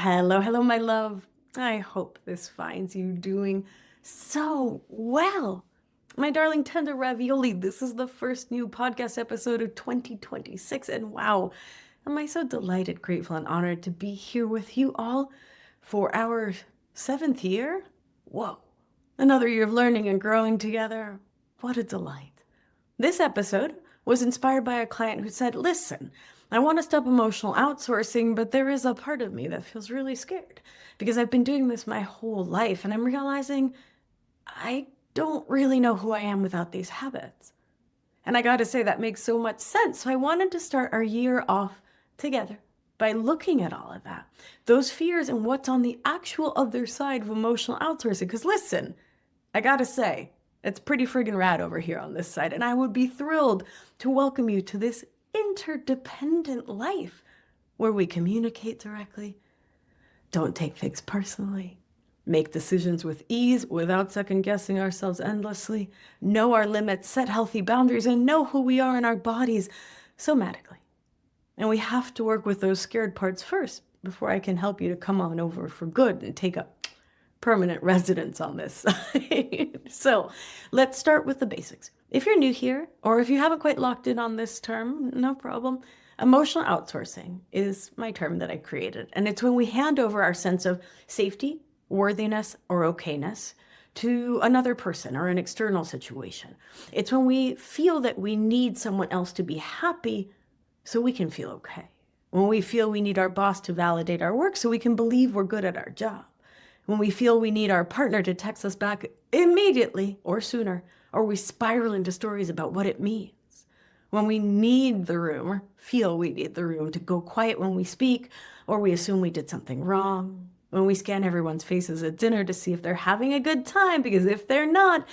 Hello, hello, my love. I hope this finds you doing so well. My darling tender ravioli, this is the first new podcast episode of 2026, and wow, am I so delighted, grateful, and honored to be here with you all for our seventh year? Whoa, another year of learning and growing together. What a delight. This episode was inspired by a client who said, listen, I want to stop emotional outsourcing, but there is a part of me that feels really scared because I've been doing this my whole life and I'm realizing I don't really know who I am without these habits. And I got to say, that makes so much sense. So I wanted to start our year off together by looking at all of that, those fears and what's on the actual other side of emotional outsourcing. Because listen, I got to say, it's pretty friggin' rad over here on this side, and I would be thrilled to welcome you to this interdependent life where we communicate directly, don't take things personally, make decisions with ease without second guessing ourselves endlessly, know our limits, set healthy boundaries, and know who we are in our bodies somatically. And we have to work with those scared parts first before I can help you to come on over for good and take up permanent residence on this side. So let's start with the basics. If you're new here, or if you haven't quite locked in on this term, no problem. Emotional outsourcing is my term that I created. And it's when we hand over our sense of safety, worthiness, or okayness to another person or an external situation. It's when we feel that we need someone else to be happy so we can feel okay. When we feel we need our boss to validate our work so we can believe we're good at our job. When we feel we need our partner to text us back immediately or sooner, or we spiral into stories about what it means. When we need the room, or feel we need the room to go quiet when we speak, or we assume we did something wrong. When we scan everyone's faces at dinner to see if they're having a good time, because if they're not,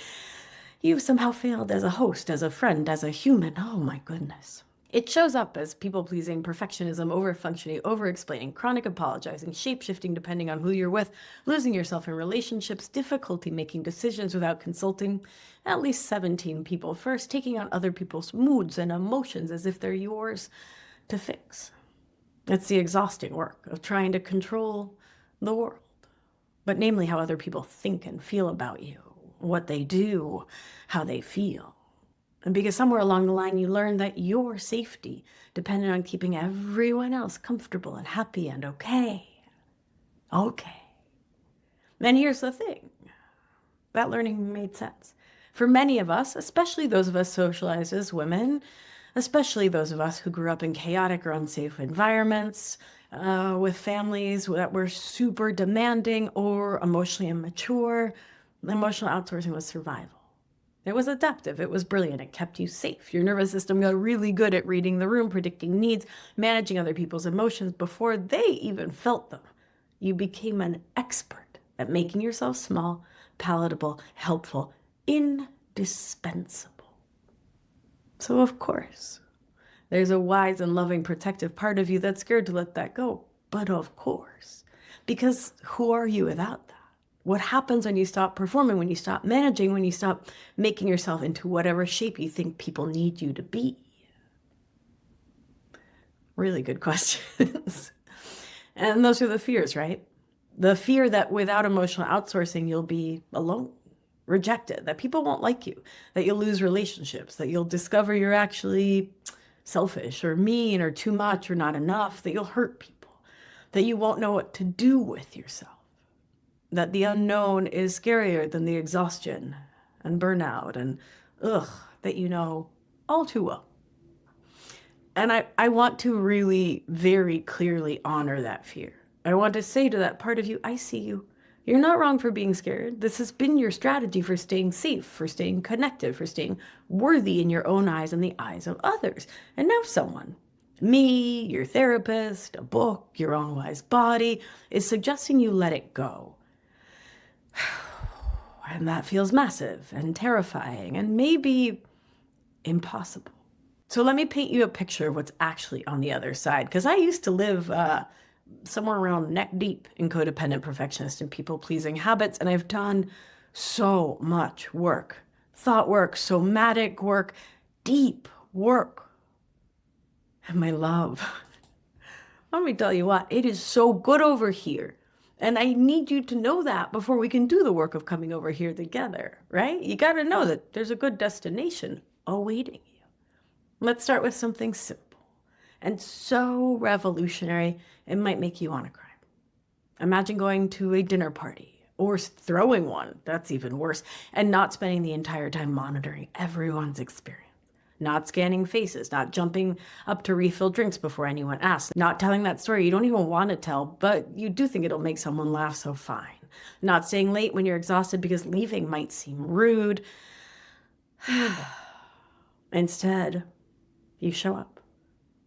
you've somehow failed as a host, as a friend, as a human. Oh my goodness. It shows up as people-pleasing, perfectionism, over-functioning, over-explaining, chronic apologizing, shape-shifting depending on who you're with, losing yourself in relationships, difficulty making decisions without consulting at least 17 people first, taking on other people's moods and emotions as if they're yours to fix. It's the exhausting work of trying to control the world, but namely how other people think and feel about you, what they do, how they feel. And because somewhere along the line you learn that your safety depended on keeping everyone else comfortable and happy and okay. Okay. And here's the thing. That learning made sense. For many of us, especially those of us socialized as women, especially those of us who grew up in chaotic or unsafe environments, with families that were super demanding or emotionally immature, emotional outsourcing was survival. It was adaptive. It was brilliant. It kept you safe. Your nervous system got really good at reading the room, predicting needs, managing other people's emotions before they even felt them. You became an expert at making yourself small, palatable, helpful, indispensable. So of course, there's a wise and loving, protective part of you that's scared to let that go. But of course, because who are you without that? What happens when you stop performing, when you stop managing, when you stop making yourself into whatever shape you think people need you to be? Really good questions. And those are the fears, right? The fear that without emotional outsourcing, you'll be alone, rejected, that people won't like you, that you'll lose relationships, that you'll discover you're actually selfish or mean or too much or not enough, that you'll hurt people, that you won't know what to do with yourself. That the unknown is scarier than the exhaustion and burnout and that you know all too well. And I want to really very clearly honor that fear. I want to say to that part of you, I see you. You're not wrong for being scared. This has been your strategy for staying safe, for staying connected, for staying worthy in your own eyes and the eyes of others. And now someone, me, your therapist, a book, your own wise body, is suggesting you let it go. And that feels massive and terrifying and maybe impossible. So let me paint you a picture of what's actually on the other side, because I used to live somewhere around neck deep in codependent, perfectionist, and people-pleasing habits, and I've done so much work, thought work, somatic work, deep work. And my love, Let me tell you what, it is so good over here. And I need you to know that before we can do the work of coming over here together, right? You got to know that there's a good destination awaiting you. Let's start with something simple and so revolutionary, it might make you want to cry. Imagine going to a dinner party or throwing one, that's even worse, and not spending the entire time monitoring everyone's experience. Not scanning faces, not jumping up to refill drinks before anyone asks, not telling that story you don't even want to tell, but you do think it'll make someone laugh, so fine. Not staying late when you're exhausted because leaving might seem rude. Instead, you show up.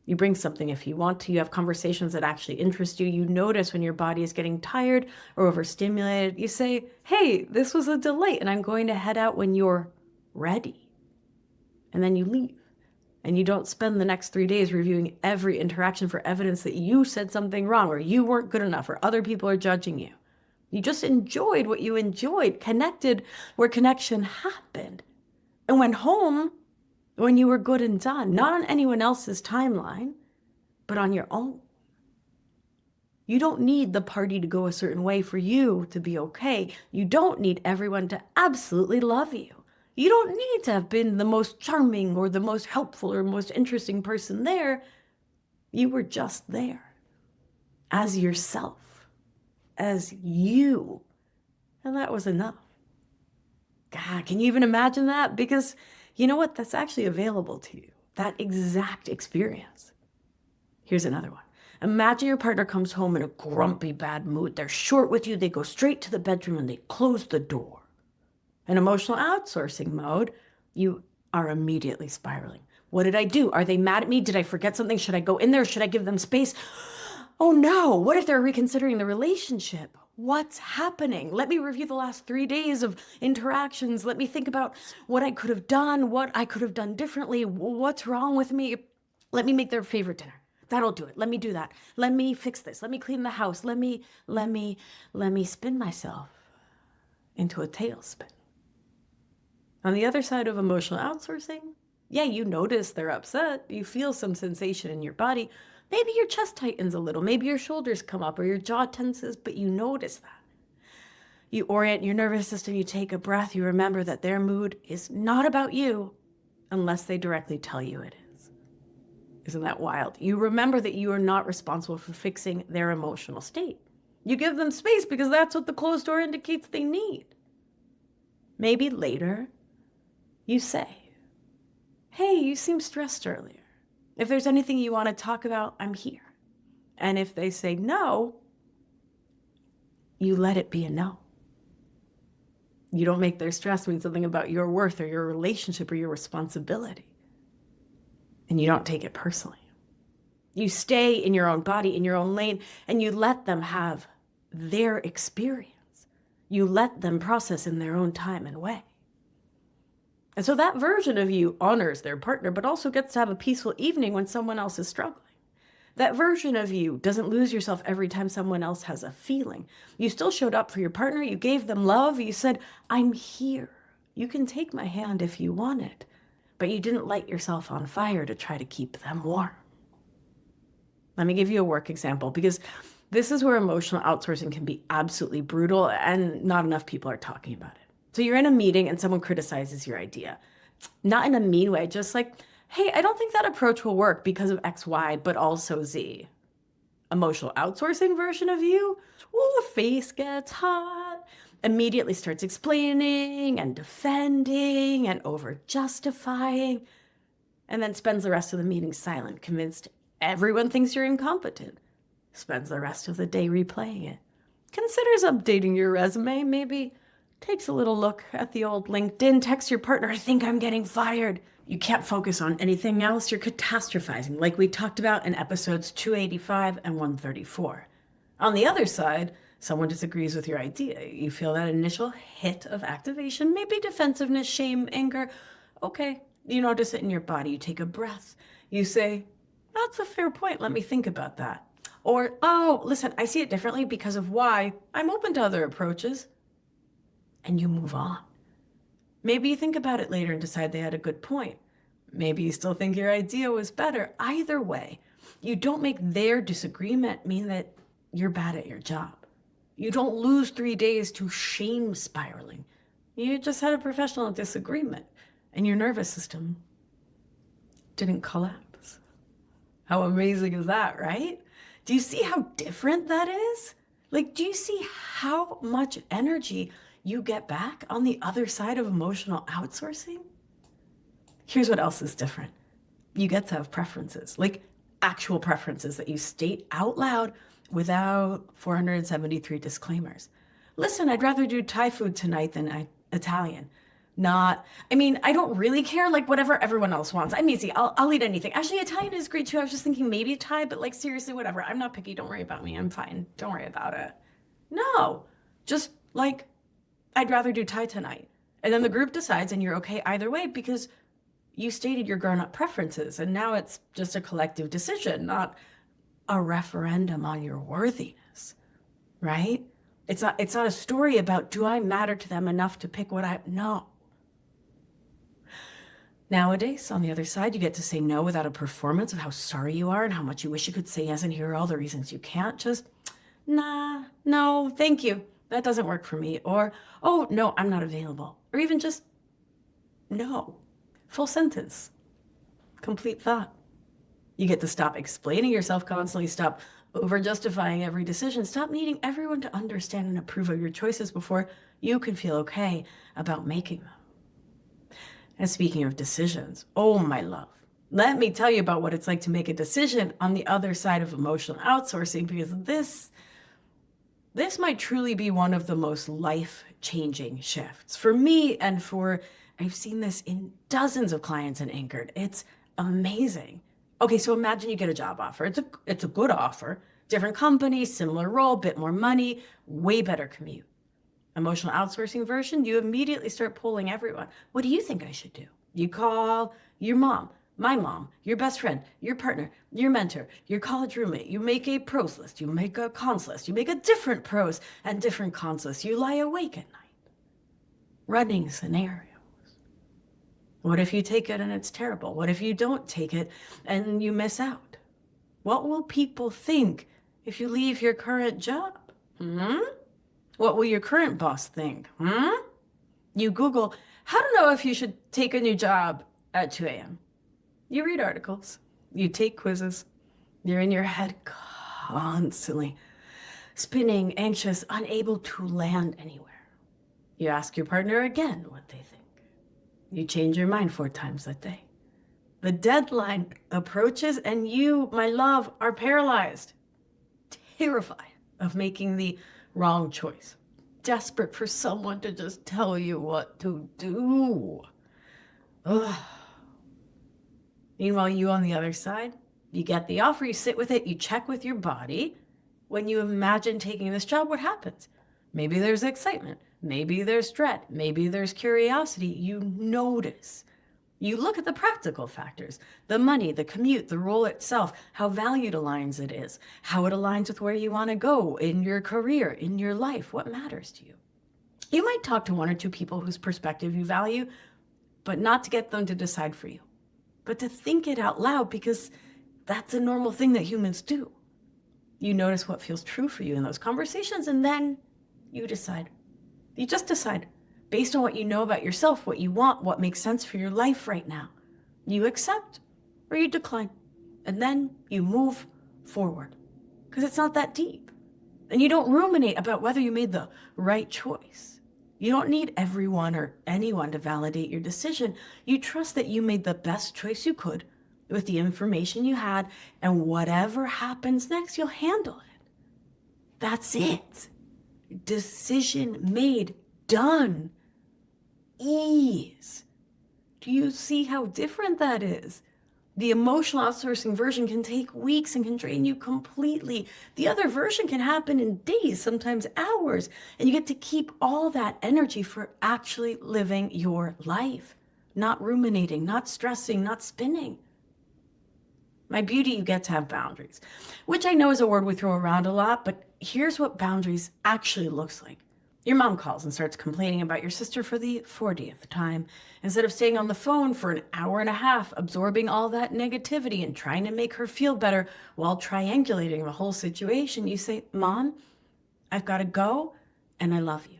You bring something if you want to. You have conversations that actually interest you. You notice when your body is getting tired or overstimulated. You say, hey, this was a delight, and I'm going to head out when you're ready. And then you leave. And you don't spend the next 3 days reviewing every interaction for evidence that you said something wrong or you weren't good enough or other people are judging you. You just enjoyed what you enjoyed, connected where connection happened, and went home when you were good and done, not on anyone else's timeline, but on your own. You don't need the party to go a certain way for you to be okay. You don't need everyone to absolutely love you. You don't need to have been the most charming or the most helpful or most interesting person there. You were just there as yourself, as you. And that was enough. God, can you even imagine that? Because you know what? That's actually available to you. That exact experience. Here's another one. Imagine your partner comes home in a grumpy, bad mood. They're short with you. They go straight to the bedroom and they close the door. In emotional outsourcing mode, you are immediately spiraling. What did I do? Are they mad at me? Did I forget something? Should I go in there? Should I give them space? Oh no, what if they're reconsidering the relationship? What's happening? Let me review the last 3 days of interactions. Let me think about what I could have done, what I could have done differently. What's wrong with me? Let me make their favorite dinner. That'll do it. Let me do that. Let me fix this. Let me clean the house. Let me spin myself into a tailspin. On the other side of emotional outsourcing, yeah, you notice they're upset. You feel some sensation in your body. Maybe your chest tightens a little. Maybe your shoulders come up or your jaw tenses, but you notice that. You orient your nervous system. You take a breath. You remember that their mood is not about you unless they directly tell you it is. Isn't that wild? You remember that you are not responsible for fixing their emotional state. You give them space because that's what the closed door indicates they need. Maybe later, you say, hey, you seem stressed earlier. If there's anything you want to talk about, I'm here. And if they say no, you let it be a no. You don't make their stress mean something about your worth or your relationship or your responsibility. And you don't take it personally. You stay in your own body, in your own lane, and you let them have their experience. You let them process in their own time and way. And so that version of you honors their partner, but also gets to have a peaceful evening when someone else is struggling. That version of you doesn't lose yourself every time someone else has a feeling. You still showed up for your partner. You gave them love. You said, I'm here. You can take my hand if you want it. But you didn't light yourself on fire to try to keep them warm. Let me give you a work example, because this is where emotional outsourcing can be absolutely brutal and not enough people are talking about it. So you're in a meeting and someone criticizes your idea. Not in a mean way, just like, hey, I don't think that approach will work because of X, Y, but also Z. Emotional outsourcing version of you, face gets hot, immediately starts explaining and defending and over-justifying, and then spends the rest of the meeting silent, convinced everyone thinks you're incompetent. Spends the rest of the day replaying it. Considers updating your resume, maybe takes a little look at the old LinkedIn, texts your partner, I think I'm getting fired. You can't focus on anything else. You're catastrophizing, like we talked about in episodes 285 and 134. On the other side, someone disagrees with your idea. You feel that initial hit of activation, maybe defensiveness, shame, anger. Okay, you notice it in your body. You take a breath. You say, that's a fair point. Let me think about that. Or, oh, listen, I see it differently because of why. I'm open to other approaches. And you move on. Maybe you think about it later and decide they had a good point. Maybe you still think your idea was better. Either way, You don't make their disagreement mean that you're bad at your job. You don't lose 3 days to shame spiraling. You just had a professional disagreement and your nervous system didn't collapse. How amazing is that, right? Do you see how different that is? Like, do you see how much energy you get back on the other side of emotional outsourcing? Here's what else is different. You get to have preferences, like actual preferences that you state out loud without 473 disclaimers. Listen, I'd rather do Thai food tonight than Italian. I don't really care, like whatever everyone else wants. I'm easy. I'll eat anything. Actually, Italian is great too. I was just thinking maybe Thai, but like seriously, whatever. I'm not picky. Don't worry about me. I'm fine. Don't worry about it. No, just like I'd rather do Thai tonight. And then the group decides and you're okay either way because you stated your grown-up preferences. And now it's just a collective decision, not a referendum on your worthiness, right? It's not a story about, do I matter to them enough to pick no. Nowadays, on the other side, you get to say no without a performance of how sorry you are and how much you wish you could say yes and hear all the reasons you can't. Just, nah, no, thank you. That doesn't work for me. Or, oh, no, I'm not available. Or even just, no. Full sentence. Complete thought. You get to stop explaining yourself constantly, stop over-justifying every decision, stop needing everyone to understand and approve of your choices before you can feel okay about making them. And speaking of decisions, oh my love, let me tell you about what it's like to make a decision on the other side of emotional outsourcing, because this might truly be one of the most life-changing shifts for me and I've seen this in dozens of clients in Anchored. It's amazing. Okay, so imagine you get a job offer. It's a good offer, different company, similar role, bit more money, way better commute. Emotional outsourcing version, you immediately start polling everyone. What do you think I should do? You call your mom, my mom, your best friend, your partner, your mentor, your college roommate. You make a pros list, you make a cons list, you make a different pros and different cons list. You lie awake at night, running scenarios. What if you take it and it's terrible? What if you don't take it and you miss out? What will people think if you leave your current job? What will your current boss think? You Google, how to know if you should take a new job at 2 a.m. You read articles, you take quizzes, you're in your head constantly, spinning, anxious, unable to land anywhere. You ask your partner again what they think. You change your mind 4 times a day. The deadline approaches and you, my love, are paralyzed, terrified of making the wrong choice, desperate for someone to just tell you what to do. Ugh. Meanwhile, you on the other side, you get the offer, you sit with it, you check with your body. When you imagine taking this job, what happens? Maybe there's excitement. Maybe there's dread. Maybe there's curiosity. You notice. You look at the practical factors, the money, the commute, the role itself, how valued aligns it is, how it aligns with where you want to go in your career, in your life, what matters to you. You might talk to 1 or 2 people whose perspective you value, but not to get them to decide for you, but to think it out loud, because that's a normal thing that humans do. You notice what feels true for you in those conversations, and then you decide. You just decide based on what you know about yourself, what you want, what makes sense for your life right now. You accept or you decline, and then you move forward, because it's not that deep. And you don't ruminate about whether you made the right choice. You don't need everyone or anyone to validate your decision. You trust that you made the best choice you could with the information you had, and whatever happens next, you'll handle it. That's it. Decision made, done. Ease. Do you see how different that is? The emotional outsourcing version can take weeks and can drain you completely. The other version can happen in days, sometimes hours, and you get to keep all that energy for actually living your life, not ruminating, not stressing, not spinning. My beauty, you get to have boundaries, which I know is a word we throw around a lot, but here's what boundaries actually looks like. Your mom calls and starts complaining about your sister for the 40th time. Instead of staying on the phone for an hour and a half, absorbing all that negativity and trying to make her feel better while triangulating the whole situation, you say, Mom, I've got to go and I love you.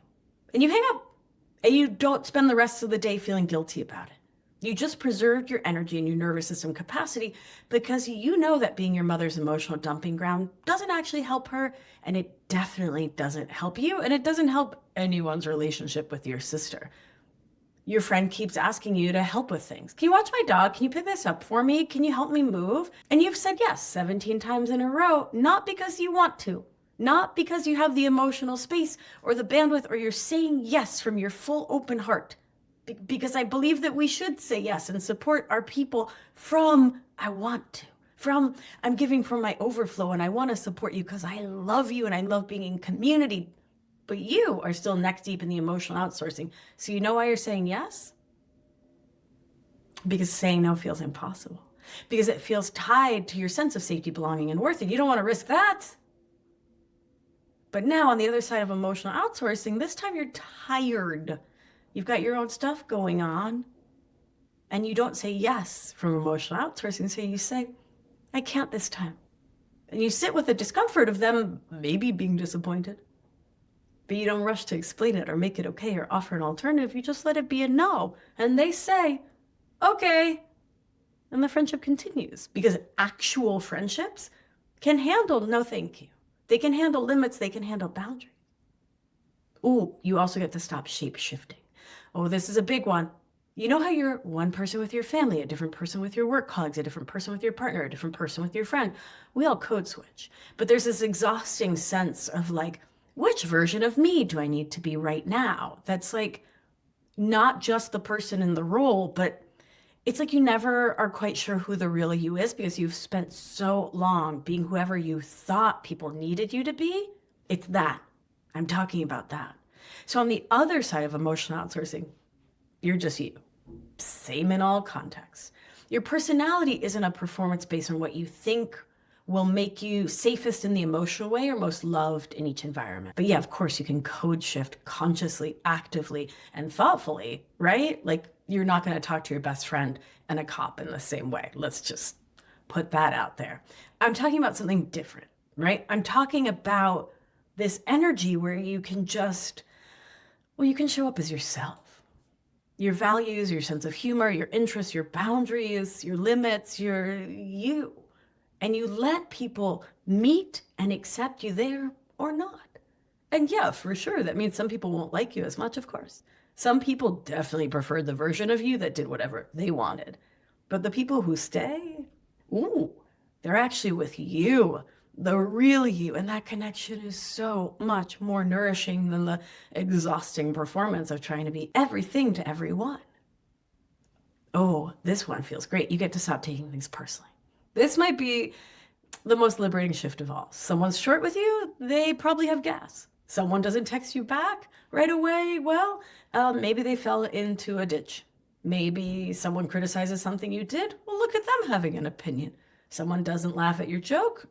And you hang up. And you don't spend the rest of the day feeling guilty about it. You just preserved your energy and your nervous system capacity because you know that being your mother's emotional dumping ground doesn't actually help her, and it definitely doesn't help you, and it doesn't help anyone's relationship with your sister. Your friend keeps asking you to help with things. Can you watch my dog? Can you pick this up for me? Can you help me move? And you've said yes 17 times in a row, not because you want to, not because you have the emotional space or the bandwidth, or you're saying yes from your full open heart. Because I believe that we should say yes and support our people from I want to, from I'm giving from my overflow and I want to support you because I love you and I love being in community. But you are still neck deep in the emotional outsourcing. So you know why you're saying yes? Because saying no feels impossible. Because it feels tied to your sense of safety, belonging, and worth. And you don't want to risk that. But now on the other side of emotional outsourcing, this time you're tired. You've got your own stuff going on, and you don't say yes from emotional outsourcing. So you say, I can't this time. And you sit with the discomfort of them maybe being disappointed, but you don't rush to explain it or make it okay or offer an alternative. You just let it be a no. And they say, okay. And the friendship continues, because actual friendships can handle no thank you. They can handle limits. They can handle boundaries. Ooh, you also get to stop shape shifting. Oh, this is a big one. You know how you're one person with your family, a different person with your work colleagues, a different person with your partner, a different person with your friend. We all code switch. But there's this exhausting sense of like, which version of me do I need to be right now? That's like not just the person in the role, but it's like you never are quite sure who the real you is because you've spent so long being whoever you thought people needed you to be. It's that. I'm talking about that. So on the other side of emotional outsourcing, you're just you. Same in all contexts. Your personality isn't a performance based on what you think will make you safest in the emotional way or most loved in each environment. But yeah, of course, you can code shift consciously, actively, and thoughtfully, right? Like you're not going to talk to your best friend and a cop in the same way. Let's just put that out there. I'm talking about something different, right? I'm talking about this energy where you can just, well, you can show up as yourself. Your values, your sense of humor, your interests, your boundaries, your limits, your you. And you let people meet and accept you there or not. And yeah, for sure, that means some people won't like you as much, of course. Some people definitely preferred the version of you that did whatever they wanted. But the people who stay, ooh, they're actually with you, the real you. And that connection is so much more nourishing than the exhausting performance of trying to be everything to everyone. Oh, this one feels great. You get to stop taking things personally. This might be the most liberating shift of all. Someone's short with you, they probably have gas. Someone doesn't text you back right away. Well, maybe they fell into a ditch. Maybe someone criticizes something you did. Well, look at them having an opinion. Someone doesn't laugh at your joke.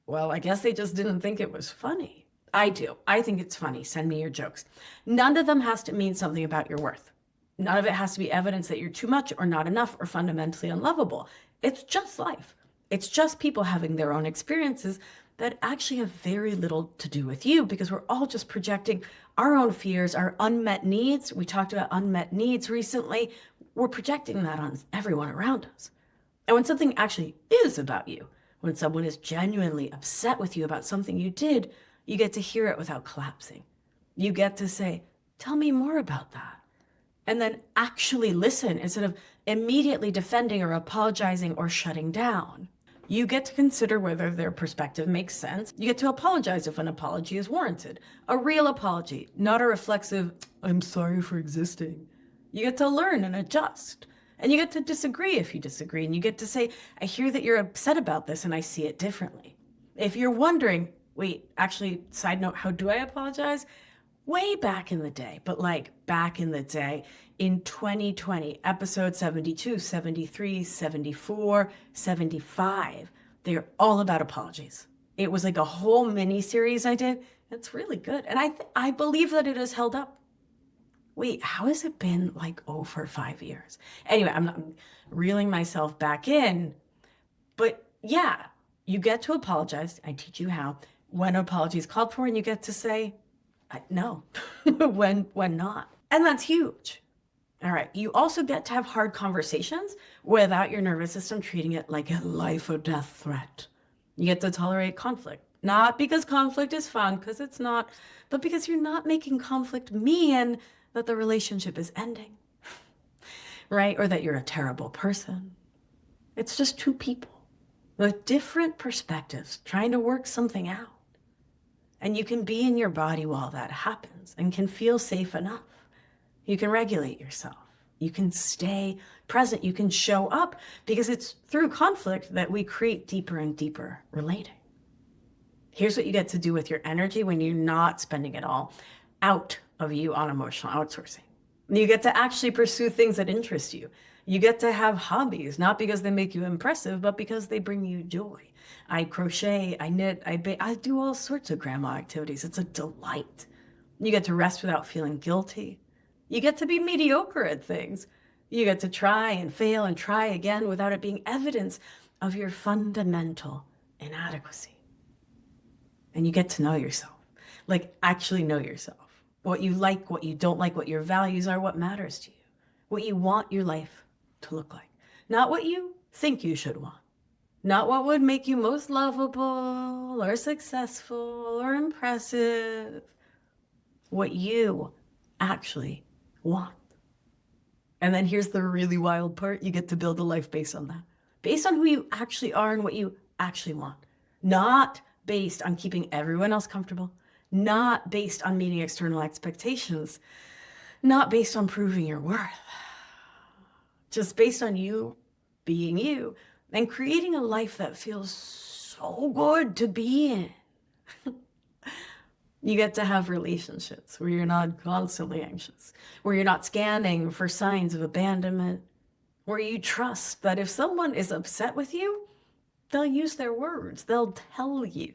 Well, I guess they just didn't think it was funny. I do. I think it's funny. Send me your jokes. None of them has to mean something about your worth. None of it has to be evidence that you're too much or not enough or fundamentally unlovable. It's just life. It's just people having their own experiences that actually have very little to do with you, because we're all just projecting our own fears, our unmet needs. We talked about unmet needs recently. We're projecting that on everyone around us. And when something actually is about you, when someone is genuinely upset with you about something you did, you get to hear it without collapsing. You get to say, tell me more about that. And then actually listen instead of immediately defending or apologizing or shutting down. You get to consider whether their perspective makes sense. You get to apologize if an apology is warranted. A real apology, not a reflexive, I'm sorry for existing. You get to learn and adjust. And you get to disagree if you disagree. And you get to say, I hear that you're upset about this and I see it differently. If you're wondering, wait, actually, side note, how do I apologize? Way back in the day, but like back in the day, in 2020, episode 72, 73, 74, 75, they're all about apologies. It was like a whole mini series I did. It's really good. And I believe that it has held up. Wait, how has it been like over 5 years? Anyway, I'm reeling myself back in. But yeah, you get to apologize. I teach you how. When apology is called for, and you get to say no when not. And that's huge. All right. You also get to have hard conversations without your nervous system treating it like a life or death threat. You get to tolerate conflict. Not because conflict is fun, because it's not, but because you're not making conflict mean that the relationship is ending, right? Or that you're a terrible person. It's just two people with different perspectives trying to work something out. And you can be in your body while that happens and can feel safe enough. You can regulate yourself. You can stay present. You can show up, because it's through conflict that we create deeper and deeper relating. Here's what you get to do with your energy when you're not spending it all out of you on emotional outsourcing. You get to actually pursue things that interest you. You get to have hobbies, not because they make you impressive, but because they bring you joy. I crochet, I knit, I bake, I do all sorts of grandma activities. It's a delight. You get to rest without feeling guilty. You get to be mediocre at things. You get to try and fail and try again without it being evidence of your fundamental inadequacy. And you get to know yourself, like actually know yourself. What you like, what you don't like, what your values are, what matters to you, what you want your life to look like. Not what you think you should want. Not what would make you most lovable or successful or impressive. What you actually want. And then here's the really wild part. You get to build a life based on that. Based on who you actually are and what you actually want. Not based on keeping everyone else comfortable. Not based on meeting external expectations. Not based on proving your worth. Just based on you being you and creating a life that feels so good to be in. You get to have relationships where you're not constantly anxious, where you're not scanning for signs of abandonment, where you trust that if someone is upset with you, they'll use their words, they'll tell you,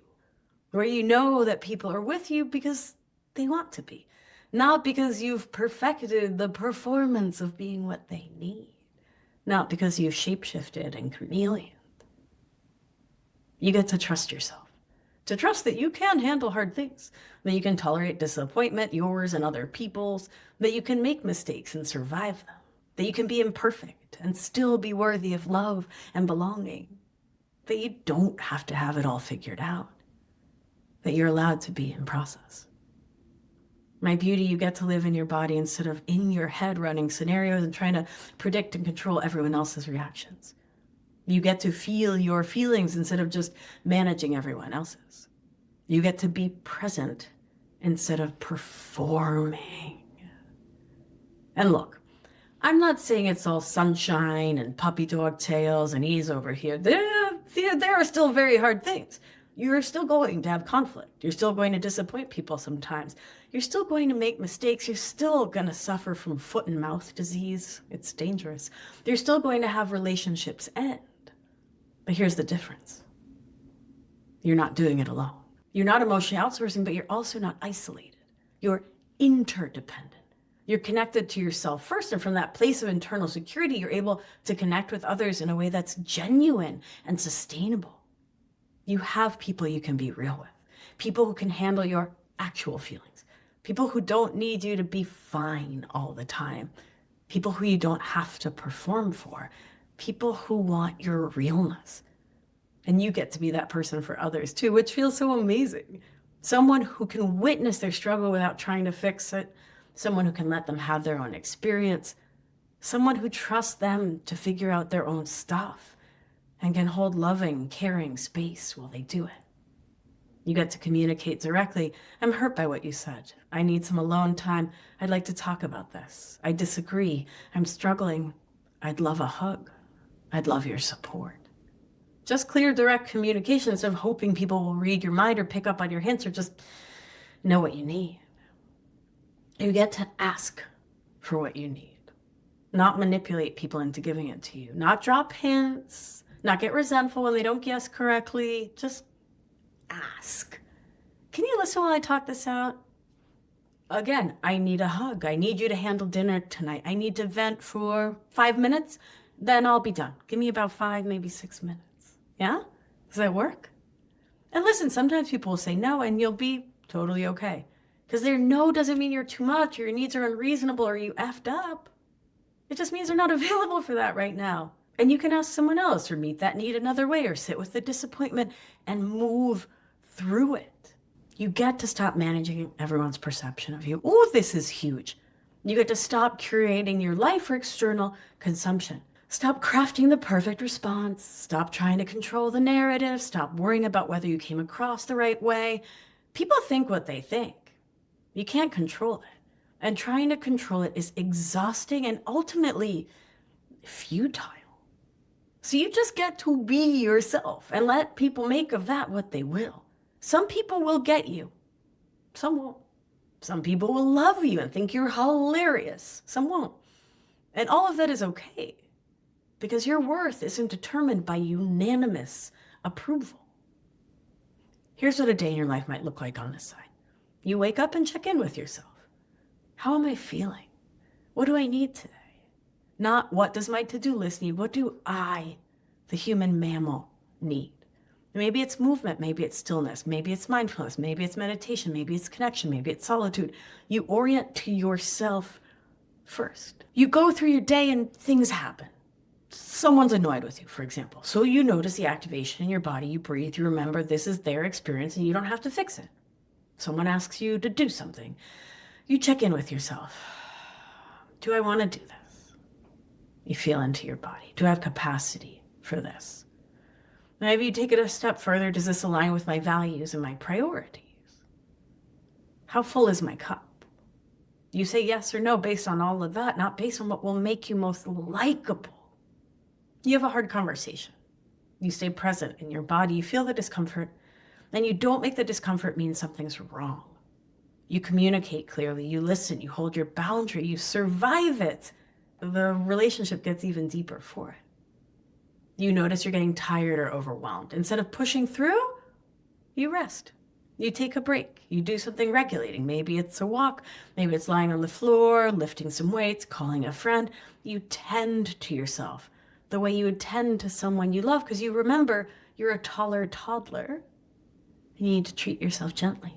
where you know that people are with you because they want to be, not because you've perfected the performance of being what they need, not because you've shapeshifted and chameleoned. You get to trust yourself, to trust that you can handle hard things, that you can tolerate disappointment, yours and other people's, that you can make mistakes and survive them, that you can be imperfect and still be worthy of love and belonging, that you don't have to have it all figured out, that you're allowed to be in process. My beauty, you get to live in your body instead of in your head running scenarios and trying to predict and control everyone else's reactions. You get to feel your feelings instead of just managing everyone else's. You get to be present instead of performing. And look, I'm not saying it's all sunshine and puppy dog tails and ease over here. There are still very hard things. You're still going to have conflict. You're still going to disappoint people sometimes. You're still going to make mistakes. You're still going to suffer from foot and mouth disease. It's dangerous. You're still going to have relationships end. But here's the difference. You're not doing it alone. You're not emotionally outsourcing, but you're also not isolated. You're interdependent. You're connected to yourself first, and from that place of internal security, you're able to connect with others in a way that's genuine and sustainable. You have people you can be real with, people who can handle your actual feelings, people who don't need you to be fine all the time, people who you don't have to perform for, people who want your realness. And you get to be that person for others too, which feels so amazing. Someone who can witness their struggle without trying to fix it, someone who can let them have their own experience, someone who trusts them to figure out their own stuff and can hold loving, caring space while they do it. You get to communicate directly. I'm hurt by what you said. I need some alone time. I'd like to talk about this. I disagree. I'm struggling. I'd love a hug. I'd love your support. Just clear, direct communication instead of hoping people will read your mind or pick up on your hints or just know what you need. You get to ask for what you need, not manipulate people into giving it to you, not drop hints, not get resentful when they don't guess correctly. Just ask. Can you listen while I talk this out? Again, I need a hug. I need you to handle dinner tonight. I need to vent for 5 minutes. Then I'll be done. Give me about 5, maybe 6 minutes. Yeah? Does that work? And listen, sometimes people will say no, and you'll be totally okay. Because their no doesn't mean you're too much, or your needs are unreasonable, or you effed up. It just means they're not available for that right now. And you can ask someone else, or meet that need another way, or sit with the disappointment and move through it. You get to stop managing everyone's perception of you. Oh, this is huge. You get to stop curating your life for external consumption. Stop crafting the perfect response. Stop trying to control the narrative. Stop worrying about whether you came across the right way. People think what they think. You can't control it. And trying to control it is exhausting and ultimately futile. So you just get to be yourself and let people make of that what they will. Some people will get you. Some won't. Some people will love you and think you're hilarious. Some won't. And all of that is okay, because your worth isn't determined by unanimous approval. Here's what a day in your life might look like on this side. You wake up and check in with yourself. How am I feeling? What do I need today? Not what does my to-do list need? What do I, the human mammal, need? Maybe it's movement, maybe it's stillness, maybe it's mindfulness, maybe it's meditation, maybe it's connection, maybe it's solitude. You orient to yourself first. You go through your day and things happen. Someone's annoyed with you, for example. So you notice the activation in your body, you breathe, you remember this is their experience and you don't have to fix it. Someone asks you to do something. You check in with yourself. Do I want to do this? You feel into your body. Do I have capacity for this? Maybe you take it a step further. Does this align with my values and my priorities? How full is my cup? You say yes or no based on all of that, not based on what will make you most likable. You have a hard conversation. You stay present in your body. You feel the discomfort, and you don't make the discomfort mean something's wrong. You communicate clearly. You listen. You hold your boundary. You survive it. The relationship gets even deeper for it. You notice you're getting tired or overwhelmed. Instead of pushing through, you rest. You take a break. You do something regulating. Maybe it's a walk. Maybe it's lying on the floor, lifting some weights, calling a friend. You tend to yourself the way you would tend to someone you love, because you remember you're a taller toddler. You need to treat yourself gently.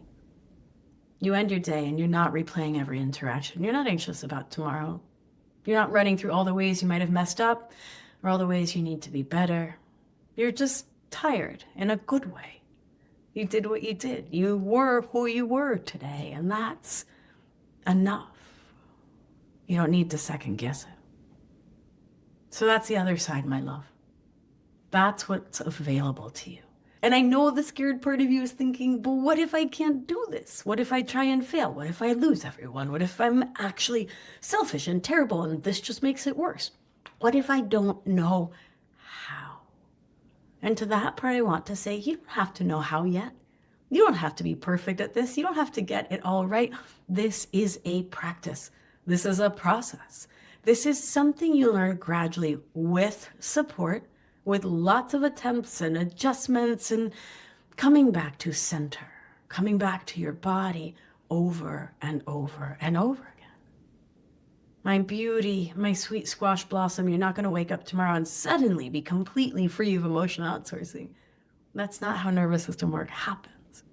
You end your day and you're not replaying every interaction. You're not anxious about tomorrow. You're not running through all the ways you might have messed up or all the ways you need to be better. You're just tired in a good way. You did what you did. You were who you were today, and that's enough. You don't need to second guess it. So that's the other side, my love. That's what's available to you. And I know the scared part of you is thinking, but what if I can't do this? What if I try and fail? What if I lose everyone? What if I'm actually selfish and terrible and this just makes it worse? What if I don't know how? And to that part, I want to say, you don't have to know how yet. You don't have to be perfect at this. You don't have to get it all right. This is a practice. This is a process. This is something you learn gradually with support, with lots of attempts and adjustments and coming back to center, coming back to your body over and over and over again. My beauty, my sweet squash blossom, you're not going to wake up tomorrow and suddenly be completely free of emotional outsourcing. That's not how nervous system work happens.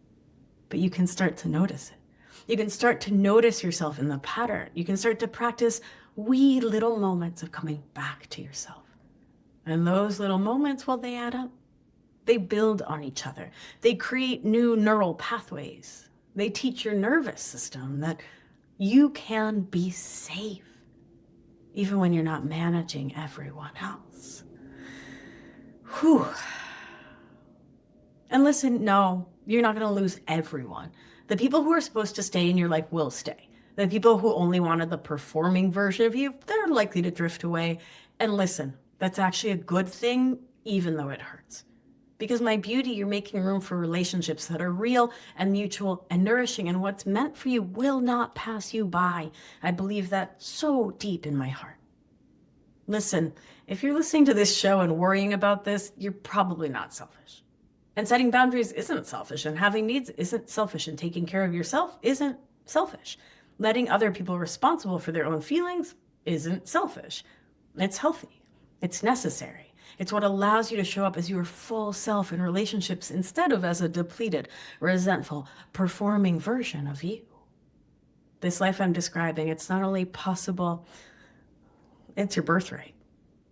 But you can start to notice it. You can start to notice yourself in the pattern. You can start to practice wee little moments of coming back to yourself. And those little moments, well, they add up. They build on each other. They create new neural pathways. They teach your nervous system that you can be safe, even when you're not managing everyone else. Whew. And listen, no, you're not going to lose everyone. The people who are supposed to stay in your life will stay. The people who only wanted the performing version of you, they're likely to drift away. And listen, that's actually a good thing, even though it hurts. Because my beauty, you're making room for relationships that are real and mutual and nourishing, and what's meant for you will not pass you by. I believe that so deep in my heart. Listen, if you're listening to this show and worrying about this, you're probably not selfish. And setting boundaries isn't selfish, and having needs isn't selfish, and taking care of yourself isn't selfish. Letting other people responsible for their own feelings isn't selfish. It's healthy. It's necessary. It's what allows you to show up as your full self in relationships instead of as a depleted, resentful, performing version of you. This life I'm describing, it's not only possible, it's your birthright.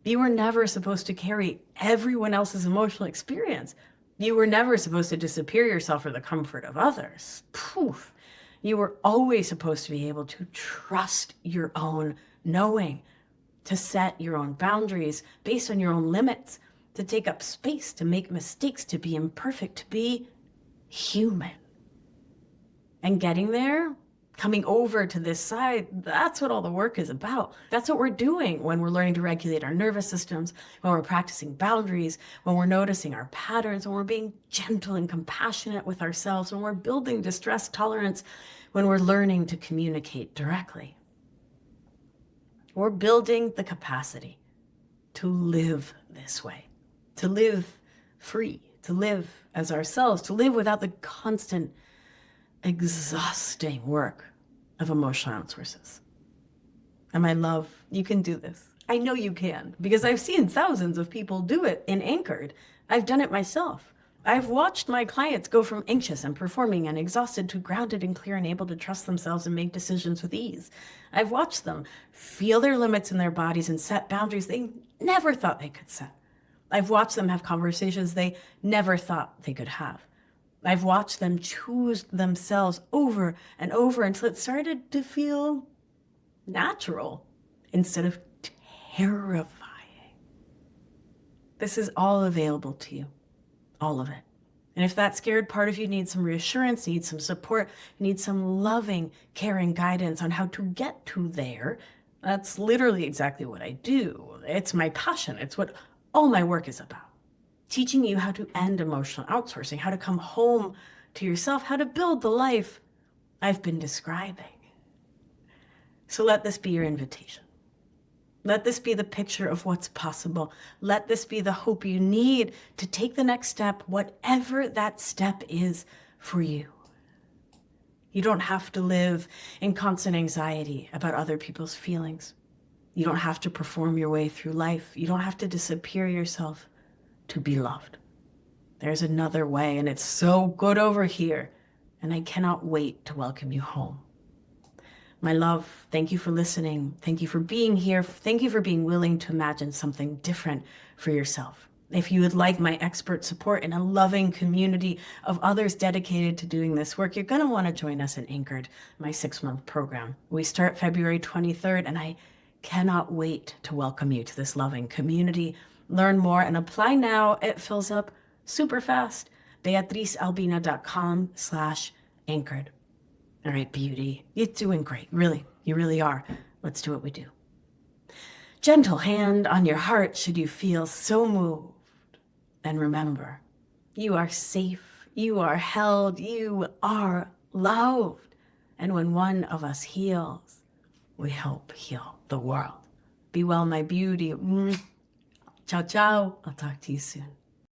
You were never supposed to carry everyone else's emotional experience. You were never supposed to disappear yourself for the comfort of others. Poof. You were always supposed to be able to trust your own knowing, to set your own boundaries based on your own limits, to take up space, to make mistakes, to be imperfect, to be human. And getting there, coming over to this side, that's what all the work is about. That's what we're doing when we're learning to regulate our nervous systems, when we're practicing boundaries, when we're noticing our patterns, when we're being gentle and compassionate with ourselves, when we're building distress tolerance, when we're learning to communicate directly. We're building the capacity to live this way, to live free, to live as ourselves, to live without the constant exhausting work of emotional outsources. And my love, you can do this. I know you can, because I've seen thousands of people do it in Anchored. I've done it myself. I've watched my clients go from anxious and performing and exhausted to grounded and clear and able to trust themselves and make decisions with ease. I've watched them feel their limits in their bodies and set boundaries they never thought they could set. I've watched them have conversations they never thought they could have. I've watched them choose themselves over and over until it started to feel natural instead of terrifying. This is all available to you, all of it. And if that scared part of you needs some reassurance, needs some support, needs some loving, caring guidance on how to get to there, that's literally exactly what I do. It's my passion. It's what all my work is about. Teaching you how to end emotional outsourcing, how to come home to yourself, how to build the life I've been describing. So let this be your invitation. Let this be the picture of what's possible. Let this be the hope you need to take the next step, whatever that step is for you. You don't have to live in constant anxiety about other people's feelings. You don't have to perform your way through life. You don't have to disappear yourself to be loved. There's another way, and it's so good over here, and I cannot wait to welcome you home. My love, thank you for listening. Thank you for being here. Thank you for being willing to imagine something different for yourself. If you would like my expert support in a loving community of others dedicated to doing this work, you're going to want to join us in Anchored, my 6-month program. We start February 23rd, and I cannot wait to welcome you to this loving community. Learn more and apply now. It fills up super fast. BeatriceAlbina.com/anchored. All right, beauty. You're doing great. Really, you really are. Let's do what we do. Gentle hand on your heart should you feel so moved. And remember, you are safe. You are held. You are loved. And when one of us heals, we help heal the world. Be well, my beauty. Ciao, ciao. I'll talk to you soon.